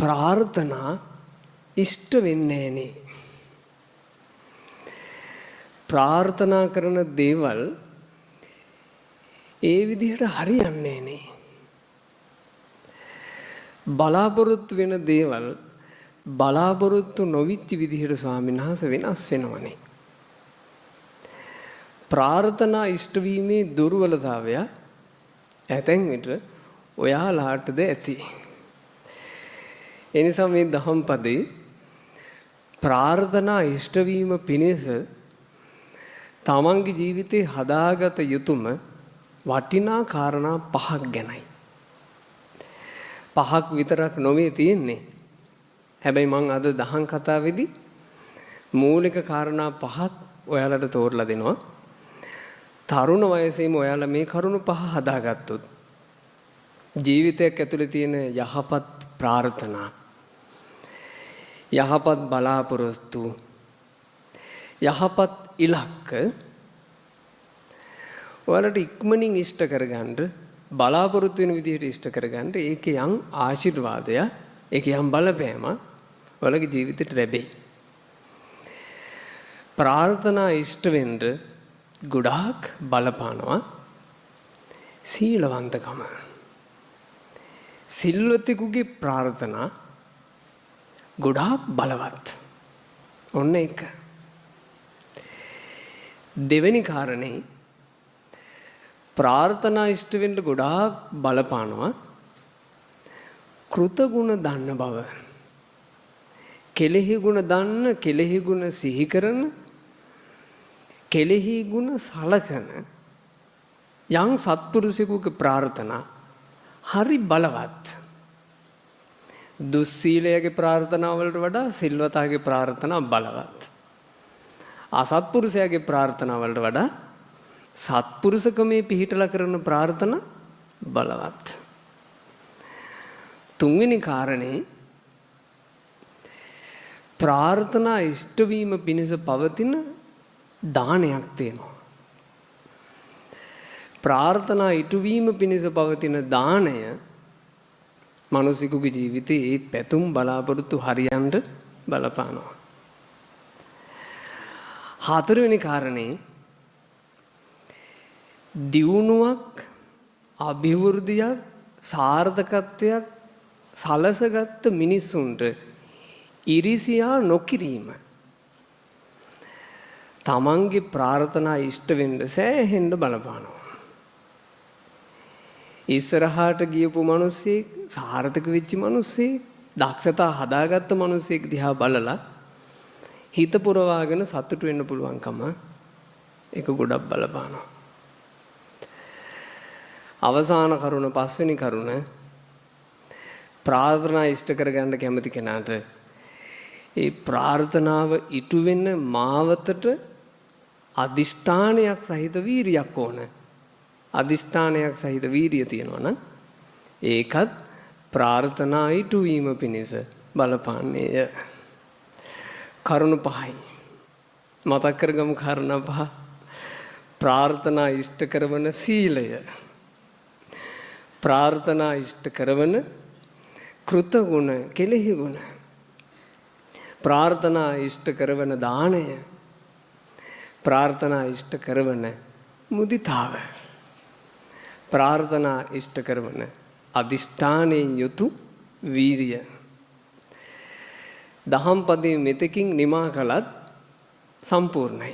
ප්‍රාර්ථනා ඉෂ්ට වෙන්නේ නැහනේ. ප්‍රාර්ථනා කරන දේවල් ඒ විදිහට හරියන්නේ නැහනේ. බලාපොරොත්තු වෙන දේවල් බලාපොරොත්තු නොවිච්ච විදිහට ස්වාමීන් වහන්සේ වෙනස් වෙනවනේ. ප්‍රාර්ථනා ඉෂ්ට වීමේ දුර්වලතාවය ඇතැන් විට ඔයාලාටද ඇති. ඒ නිසා මේ දහම් පදේ ප්‍රාර්ථනා ඉෂ්ට වීම පිණිස තමන්ගේ ජීවිතේ හදාගත යුතුම වටිනා කාරණා 5ක් ගැනයි. 5ක් විතරක් නොවේ තියෙන්නේ. හැබැයි මම අද දහම් කතාවේදී මූලික කාරණා 5ක් ඔයාලට තෝරලා දෙනවා. තරුණ වයසේම ඔයාලා මේ කරුණු 5 හදාගත්තොත් ජීවිතයක් ඇතුලේ තියෙන යහපත් ප්‍රාර්ථනා, යහපත් බලාපොරොත්තු, යහපත් ඉලක්ක ඔයාලට ඉක්මනින් ඉෂ්ට කරගන්න, බලාපොරොත්තු වෙන විදිහට ඉෂ්ට කරගන්න ඒකේ යම් ආශිර්වාදය, ඒකේ යම් බලපෑම ඔයාලගේ ජීවිතේට ලැබෙයි. ප්‍රාර්ථනා ඉෂ්ට වෙන්න ගොඩාක් බලපානවා සීලවන්තකම. සිල්වතෙකුගේ ප්‍රාර්ථනා ගොඩාක් බලවත්. ඔන්න ඒක. දෙවෙනි කාරණේ ප්‍රාර්ථනා ඉෂ්ට වෙන්න ගොඩාක් බලපානවා කෘතගුණ දන්න බව. කෙලෙහි ගුණ දන්න, කෙලෙහි ගුණ සිහි කරන, කෙලෙහි ගුණ සලකන යම් සත්පුරුෂයෙකුගේ ප්‍රාර්ථනා හරි බලවත්. දුස්සීලයේ ප්‍රාර්ථනා වලට වඩා සිල්වතාගේ ප්‍රාර්ථනා බලවත්. අසත්පුරුෂයාගේ ප්‍රාර්ථනා වලට වඩා සත්පුරුෂකමේ පිහිටලා කරන ප්‍රාර්ථනා බලවත්. තුන්වෙනි කාරණේ ප්‍රාර්ථනා ඉෂ්ට වීම පිණිස පවතින දානයක් තියෙනවා. ප්‍රාර්ථනා ඉටු වීම පිණිස පවතින දානය මිනිසෙකුගේ ජීවිතේ ඒ පැතුම් බලාපොරොත්තු හරියන්න බලපානවා. හතරවෙනි කාරණේ දියුණුවක්, අභිවෘද්ධියක්, සාර්ථකත්වයක් සලසගත් මිනිසුන්ට ඉරිසියා නොකිරීම. තමන්ගේ ප්‍රාර්ථනා ඉෂ්ට වෙන්න සෑහෙන්න බලපානවා. ඉස්සරහාට ගියපු මිනිස්සෙක්, සාර්ථක වෙච්ච මිනිස්සෙක්, දක්ෂතා හදාගත්ත මිනිස්සෙක් දිහා බලලා හිත පුරවාගෙන සතුට වෙන්න පුළුවන්කම ඒක ගොඩක් බලපානවා. අවසාන කරුණ, පස්වෙනි කරුණ ප්‍රාර්ථනා ඉෂ්ට කරගන්න කැමති කෙනාට ඒ ප්‍රාර්ථනාව ඉටු වෙන මාවතට අදිෂ්ඨානයක් සහිත වීරියක් ඕන. අදිෂ්ඨානයක් සහිත වීරිය තියෙනවා නම් ඒකත් ප්‍රාර්ථනා ඉටු වීම පිණිස බලපාන්නේය. කරුණු 5යි. මතක් කරගමු කාරණා 5. ප්‍රාර්ථනා ඉෂ්ට කරවන සීලය, ප්‍රාර්ථනා ඉෂ්ට කරවන කෘතගුණ, කෙලෙහි ගුණ, ප්‍රාර්ථනා ඉෂ්ට කරවන දානය, ප්‍රාර්ථනා ඉෂ්ට කරවන මුදිතාව, ප්‍රාර්ථනා ඉෂ්ට කරවන අදිෂ්ඨානයෙන් යුතු වීරිය. දහම් පදයේ මෙතකින් නිමා කළත් සම්පූර්ණයි.